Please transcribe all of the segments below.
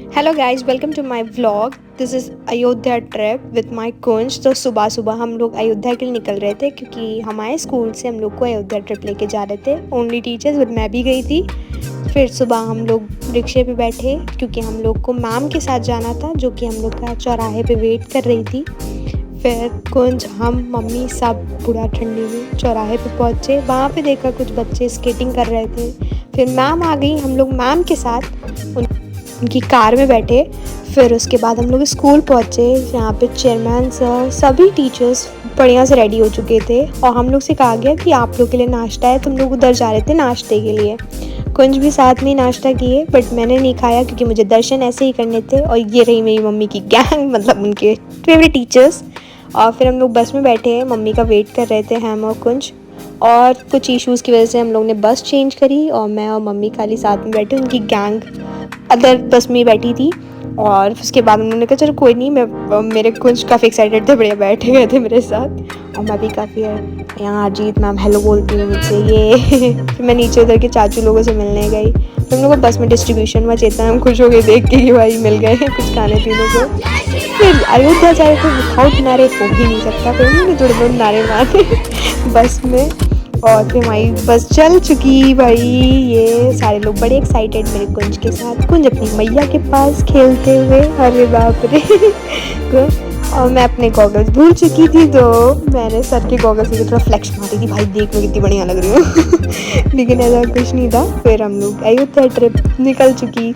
Hello guys, welcome to my vlog. This is Ayodhya trip with my Kunj. तो सुबह सुबह हम लोग अयोध्या के लिए निकल रहे थे क्योंकि हमारे स्कूल से हम लोग को अयोध्या ट्रिप लेके जा रहे थे। ओनली टीचर्स, बट मैं भी गई थी। फिर सुबह हम लोग रिक्शे पे बैठे क्योंकि हम लोग को मैम के साथ जाना था, जो कि हम लोग का चौराहे पे वेट कर रही थी। फिर कुंज, हम, मम्मी सब पूरा ठंडी में चौराहे पे पहुँचे। वहाँ पे देखा कुछ बच्चे स्केटिंग कर रहे थे। फिर मैम आ गई, हम लोग मैम के साथ उनकी कार में बैठे। फिर उसके बाद हम लोग स्कूल पहुँचे, जहाँ पे चेयरमैन सर, सभी टीचर्स बढ़िया से रेडी हो चुके थे और हम लोग से कहा गया कि आप लोग के लिए नाश्ता है। तुम लोग उधर जा रहे थे नाश्ते के लिए। कुंज भी साथ में नाश्ता किए, बट मैंने नहीं खाया क्योंकि मुझे दर्शन ऐसे ही करने थे। और ये रही मेरी मम्मी की गैंग, मतलब उनके फेवरेट टीचर्स। और फिर हम लोग बस में बैठे, मम्मी का वेट कर रहे थे हम और कुंज। और कुछ इश्यूज़ की वजह से हम लोग ने बस चेंज करी और मैं और मम्मी खाली साथ में बैठे, उनकी गैंग अदर बस में बैठी थी। और उसके बाद उन्होंने कहा चलो कोई नहीं, मैं मेरे कुछ काफ़ी एक्साइटेड थे, बढ़िया बैठे गए थे मेरे साथ। और मैं भी काफ़ी यहाँ अजीत मैम हेलो बोलती हूँ मुझसे ये फिर मैं नीचे उधर के चाचू लोगों से मिलने गई। फिर हम लोग को बस में डिस्ट्रीब्यूशन हुआ, चेतना हम खुश हो गए देख के कि भाई मिल गए कुछ खाने पीने को। फिर अयोध्या जाए तो विदाउट नारे हो ही नहीं सकता। फिर उन्होंने थोड़े बहुत नारे मारे बस में। और फिर हमारी बस चल चुकी भाई। ये सारे लोग बड़े एक्साइटेड मेरे कुंज के साथ, कुंज अपनी मैया के पास खेलते हुए, अरे बाप रे और मैं अपने गॉगल्स भूल चुकी थी, तो मैंने सर के गॉगल्स से थोड़ा फ्लैक्स मारी थी, भाई देख लो कितनी बढ़िया लग रही हूँ लेकिन ऐसा कुछ नहीं था। फिर हम लोग अयोध्या ट्रिप निकल चुकी,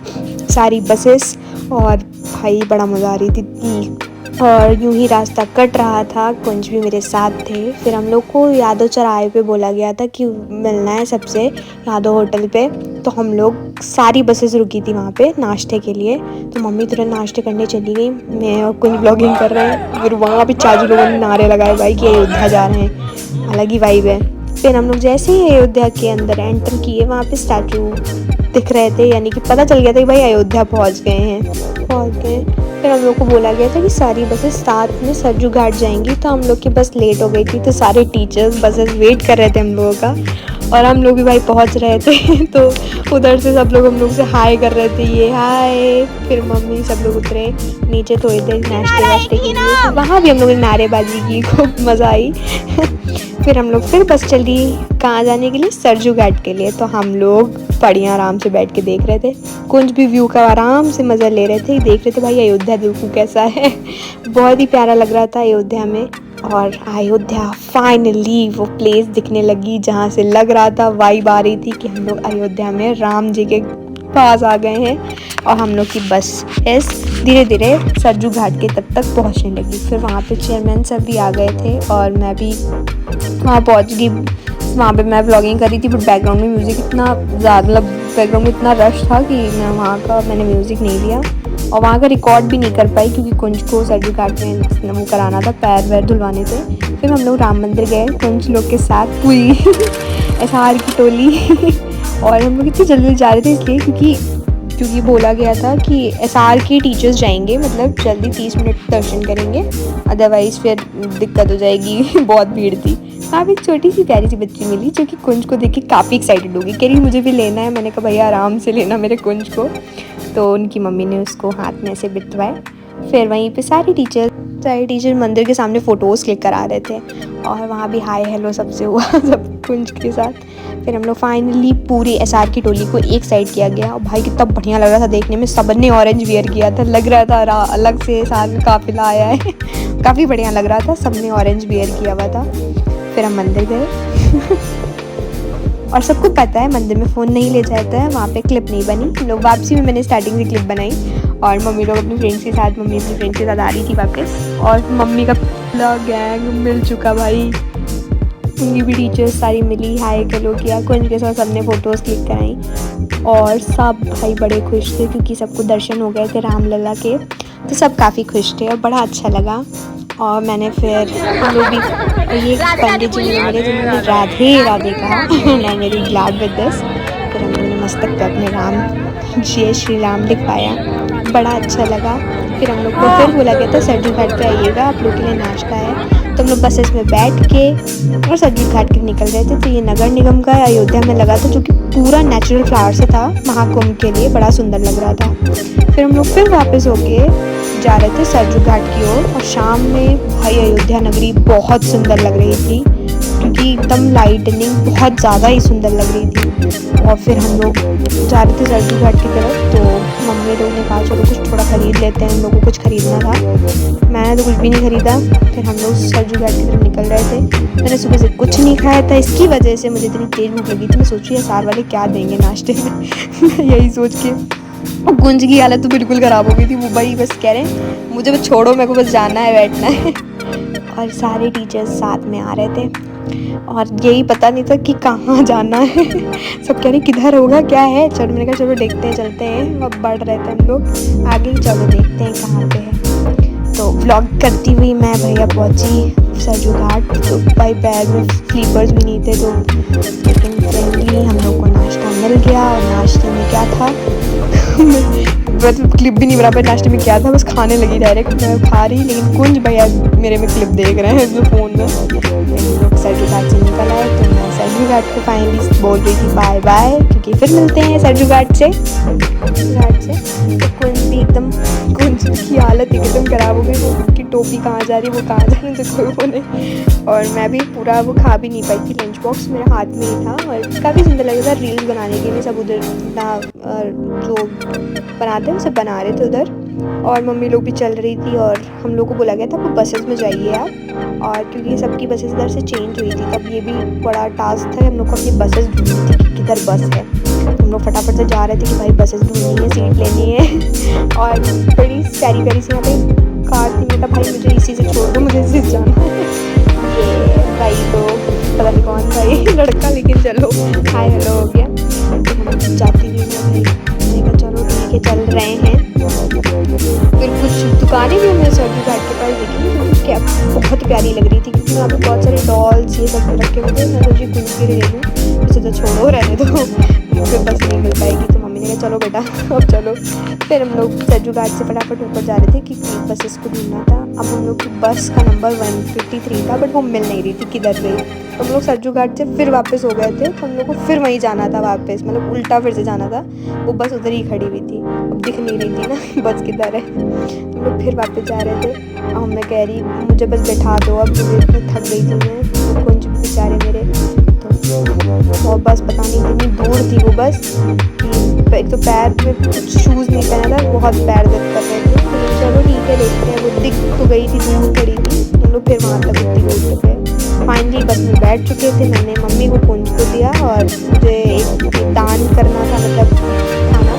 सारी बसेस, और भाई बड़ा मज़ा आ रही थी। और यूं ही रास्ता कट रहा था, कुंज भी मेरे साथ थे। फिर हम लोग को यादव चौराहे पे बोला गया था कि मिलना है सबसे यादव होटल पे। तो हम लोग सारी बसेस रुकी थी वहाँ पे नाश्ते के लिए। तो मम्मी तुरंत नाश्ते करने चली गई, मैं और कुंज ब्लॉगिंग कर रहे हैं। फिर वहाँ पे चाची लोगों ने नारे लगाए भाई कि अयोध्या जा रहे हैं, अलग ही वाइब है। फिर हम लोग जैसे ही अयोध्या के अंदर एंटर किए, वहाँ पे स्टैचू दिख रहे थे, यानी कि पता चल गया था कि भाई अयोध्या पहुँच गए। फिर हम लोग को बोला गया था कि सारी बसेस साथ में सरजू घाट जाएंगी। तो हम लोग की बस लेट हो गई थी, तो सारे टीचर्स बसेस वेट कर रहे थे हम लोगों का, और हम लोग भी भाई पहुंच रहे थे तो उधर से सब लोग हम लोग से हाय कर रहे थे, ये हाय। फिर मम्मी सब लोग उतरे नीचे थोड़ी देर नाश्ते वाश्ते के लिए, तो वहाँ भी हम लोगों ने नारेबाजी की, खूब मज़ा आई फिर हम लोग फिर बस चली कहाँ जाने के लिए, सरजू घाट के लिए। तो हम लोग बढ़िया आराम से बैठ के देख रहे थे, कुंज भी व्यू का आराम से मज़ा ले रहे थे, देख रहे थे भाई अयोध्या देखो कैसा है बहुत ही प्यारा लग रहा था अयोध्या में। और अयोध्या फाइनली वो प्लेस दिखने लगी जहाँ से लग रहा था, वाइब आ रही थी कि हम लोग अयोध्या में राम जी के पास आ गए हैं। और हम लोग की बस धीरे धीरे सरजू घाट के तक पहुँचने लगी। फिर वहाँ पे चेयरमैन सब भी आ गए थे और मैं भी वहाँ पहुँच गई। वहाँ पे मैं व्लॉगिंग कर रही थी, बट बैकग्राउंड में म्यूज़िक इतना ज़्यादा, मतलब बैकग्राउंड में इतना रश था कि मैंने म्यूज़िक नहीं लिया और वहाँ का रिकॉर्ड भी नहीं कर पाई क्योंकि कुंज को सरजू घाट में वो कराना था, पैर वैर धुलवाने थे। फिर हम लोग राम मंदिर गए कुंज लोग के साथ, पूरी एसआर की टोली और हम लोग इतनी जल्दी जा रहे थे इसलिए क्योंकि बोला गया था कि एसआर के टीचर्स जाएंगे, मतलब जल्दी 30 मिनट दर्शन करेंगे, अदरवाइज़ फिर दिक्कत हो जाएगी बहुत भीड़ थी। हाँ, एक छोटी सी प्यारी सी बच्ची मिली जो कि कुंज को देख के काफ़ी एक्साइटेड होगी, कह रही मुझे भी लेना है। मैंने कहा भैया आराम से लेना मेरे कुंज को। तो उनकी मम्मी ने उसको हाथ में ऐसे बिठवाए। फिर वहीं पे सारे टीचर मंदिर के सामने फ़ोटोज़ क्लिक करा रहे थे और वहाँ भी हाय हेलो सबसे हुआ सब कुंज के साथ। फिर हम लोग फाइनली पूरी एसआर की टोली को एक साइड किया गया और भाई कितना बढ़िया लग रहा था देखने में, सबने ऑरेंज वियर किया था, लग रहा था अलग से एसआर में काफिला आया है काफ़ी बढ़िया लग रहा था, सबने ऑरेंज वियर किया हुआ था। फिर हम मंदिर गए और सबको पता है मंदिर में फ़ोन नहीं ले जाता है, वहाँ पे क्लिप नहीं बनी। लोग वापसी में मैंने स्टार्टिंग से क्लिप बनाई और मम्मी लोग अपनी फ्रेंड्स के साथ, मम्मी अपनी फ्रेंड्स के साथ आ रही थी वापस, और मम्मी का पूरा गैंग मिल चुका भाई। उनकी भी टीचर्स सारी मिली, हाय हेलो किया, कुंज के साथ सबने फ़ोटोज़ क्लिक कराई और सब भाई बड़े खुश थे क्योंकि सबको दर्शन हो गए थे रामलला के, तो सब काफ़ी खुश थे और बड़ा अच्छा लगा। और मैंने फिर हम लोग भी, ये पंडित जी ने मेरे जिन्होंने राधे राधे कहा and I very glad with this. फिर हम लोगों ने मस्तक पे अपने राम जय श्री राम लिखवाया बड़ा अच्छा लगा। फिर हम लोग को फिर बोला गया था सरजू घाट पे आइएगा, आप लोग के लिए नाश्ता है। तो हम लोग बसेस में बैठ के और सरजू घाट के निकल रहे थे। तो ये नगर निगम का अयोध्या में लगा था, जो कि पूरा नेचुरल फ्लावर से था, महाकुंभ के लिए बड़ा सुंदर लग रहा था। फिर हम लोग फिर वापस होके जा रहे थे सरजू घाट की ओर। और शाम में भाई अयोध्या नगरी बहुत सुंदर लग रही थी, क्योंकि एकदम लाइटनिंग बहुत ज़्यादा ही सुंदर लग रही थी। और फिर हम लोग जा रहे थे सरजू घाट की तरफ। तो मम्मी लोग ने कहा चलो कुछ थोड़ा ख़रीद लेते हैं, हम लोग को कुछ ख़रीदना था। मैंने तो कुछ भी नहीं ख़रीदा। फिर हम लोग सरजू घाट की तरफ निकल रहे थे। मैंने सुबह से कुछ नहीं खाया था, इसकी वजह से मुझे इतनी तेज़ भूख लगी थी। मैं सोच रही है सार वाले क्या देंगे नाश्ते में यही सोच के। और गुंज की हालत तो बिल्कुल ख़राब हो गई थी। वो भाई बस कह रहे हैं मुझे बस छोड़ो, मेरे को बस जाना है, बैठना है। और सारे टीचर्स साथ में आ रहे थे और यही पता नहीं था कि कहाँ जाना है। सब कह रहे किधर होगा, क्या है। चलो मैंने कहा चलो देखते हैं, चलते हैं। अब बढ़ रहे थे हम लोग आगे, चलो देखते हैं कहाँ पे है। तो व्लॉग करती हुई मैं भैया पहुँची सरजू घाट। तो भाई पैर में स्लीपर्स भी नहीं थे, तो लेकिन फ्रेंडली हम लोग को नाश्ता मिल गया। और नाश्ते में क्या था मतलब क्लिप भी नहीं बना पाई नाश्ते में क्या था, बस खाने लगी डायरेक्ट। मैं खा रही, लेकिन कुंज भैया मेरे में क्लिप देख रहे हैं जो फ़ोन में। हम लोग सरजू घाट से निकल आए। तो मैं सरजू घाट को फाइनली बोल रही थी बाय बाय, क्योंकि फिर मिलते हैं सरजू घाट से। तो कुंज भी एकदम, कुंज की हालत एकदम ख़राब हो गई। वो उसकी टोपी कहाँ जा रही, वो कहाँ जा रही, तो कोई वो नहीं। और मैं भी पूरा वो खा भी नहीं पाई थी। लंच बॉक्स मेरे हाथ में ही था और काफ़ी सुंदर लग रहा था। रील्स बनाने के लिए सब उधर जो बनाते हैं सब बना रहे थे उधर। और मम्मी लोग भी चल रही थी। और हम लोग को बोला गया था वो बसेस में जाइए आप। और क्योंकि सबकी बसेस इधर से चेंज हुई थी, तब ये भी बड़ा टास्क था। हम लोग को अपनी बसेस ढूंढनी थी कि किधर बस है। तो हम लोग फटाफट से जा रहे थे कि भाई बसेस ढूंढनी है, सीट लेनी है। और बड़ी प्यारी प्यारी सी यहाँ पे कार थी। मैं कहा भाई मुझे इसी से छोड़ दो, मुझे इसी से जाना है। ये भाई तो पता नहीं कौन था ये लड़का, लेकिन चलो हाय हेलो हो गया। तो हम जाती हुई मैं कहा चलो ठीक है, चल रहे हैं। फिर कुछ दुकानें भी हमने सरजू घाट के पास देखी, जो क्या बहुत प्यारी लग रही थी, क्योंकि वहाँ पे बहुत सारे डॉल्स ये सब रखे हुए थे। मैं सोची कुछ भी ले लूँ, उसे तो छोड़ो रहने दो, मुझे बस नहीं मिल पाएगी। तो मम्मी ने कहा चलो बेटा अब चलो। फिर हम लोग सरजू घाट से फटाफट ऊपर जा रहे थे क्योंकि बसेस को ढूंढना था। अब हम लोग की बस का नंबर 153 था, बट वो मिल नहीं रही थी किधर गई। तो हम लोग सरजू घाट से फिर वापस हो गए थे। तो हम लोग को फिर वहीं जाना था वापस, मतलब उल्टा फिर से जाना था। वो बस उधर ही खड़ी हुई थी, अब दिख नहीं रही थी ना बस किधर है। हम लोग फिर वापस जा रहे थे। और मैं कह रही मुझे बस बैठा दो, अब मुझे इतनी थक गई थी मैं। तो कुछ बेचारे मेरे तो, और बस पता नहीं कितनी दूर थी वो बस कि एक तो पैर में कुछ शूज़ नहीं पहना था, बहुत पैर दर्द कर रहे थे। तो चलो ठीक है देखते हैं। वो दिख तो गई थी, दूर खड़ी थी। हम लोग फिर वहाँ तक उतनी दूर तक गए। फाइनली बस में बैठ चुके थे। मैंने मम्मी को कुंज को दिया और मुझे एक दान करना था, मतलब खाना।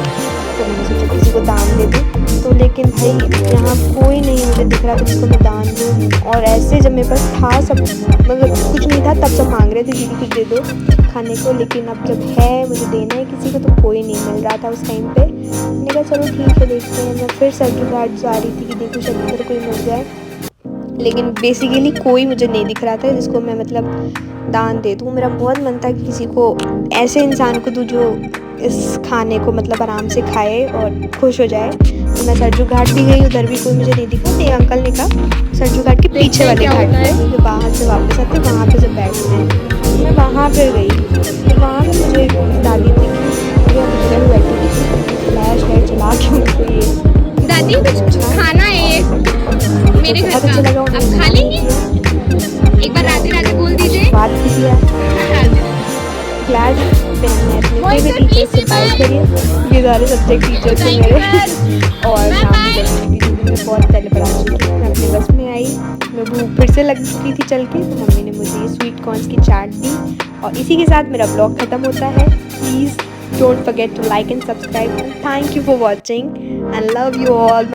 तो मैंने सोचा किसी को दान दे दूँ। तो लेकिन भाई यहाँ कोई नहीं मुझे दिख रहा था जिसको मैं दान दूँ। और ऐसे जब मेरे पास था सब, मतलब कुछ नहीं था, तब सब मांग रहे थे दीदी कुछ दे दो खाने को। लेकिन अब जब है मुझे देना है किसी को, तो कोई नहीं मिल रहा था उस टाइम पे। मैंने कहा चलो ठीक है देखते हैं। मैं फिर सरजू घाट जा रही थी कि देखो शायद इधर कोई मिल जाए, लेकिन बेसिकली कोई मुझे नहीं दिख रहा था जिसको मैं मतलब दान दे दूँ। मेरा बहुत मन था कि किसी को, ऐसे इंसान को दूँ जो इस खाने को मतलब आराम से खाए और खुश हो जाए। तो मैं सरजू घाट भी गई, उधर भी कोई मुझे नहीं दिखा। तो एक अंकल ने कहा सरजू घाट के पीछे वाले घाट पे जो बाहर से वापस आते वहाँ पे जब बैठते हैं। मैं वहाँ पर गई, तो वहाँ पर मुझे दादी दिखी, मुझे अंदर बैठी थी। फ्लैश लाइट चला के उनको ये दादी कुछ खाना है ये मेरे घर का, आप खा लेंगे? एक बार राधे राधे बोल दीजिए। बात भी किया क्लास पे। हमने अपने फेवरेट टीचर से बात करी। ये सारे सब्जेक्ट टीचर थे मेरे। और शाम में बहुत पहले पढ़ा चुकी थी। मैं अपने बस में आई, मैं भूख फिर से लग चुकी थी चल के। तो मम्मी ने मुझे स्वीट कॉर्न्स की चाट दी। और इसी के साथ मेरा ब्लॉग ख़त्म होता है। Please don't forget to like and subscribe. Thank you for watching and love you all.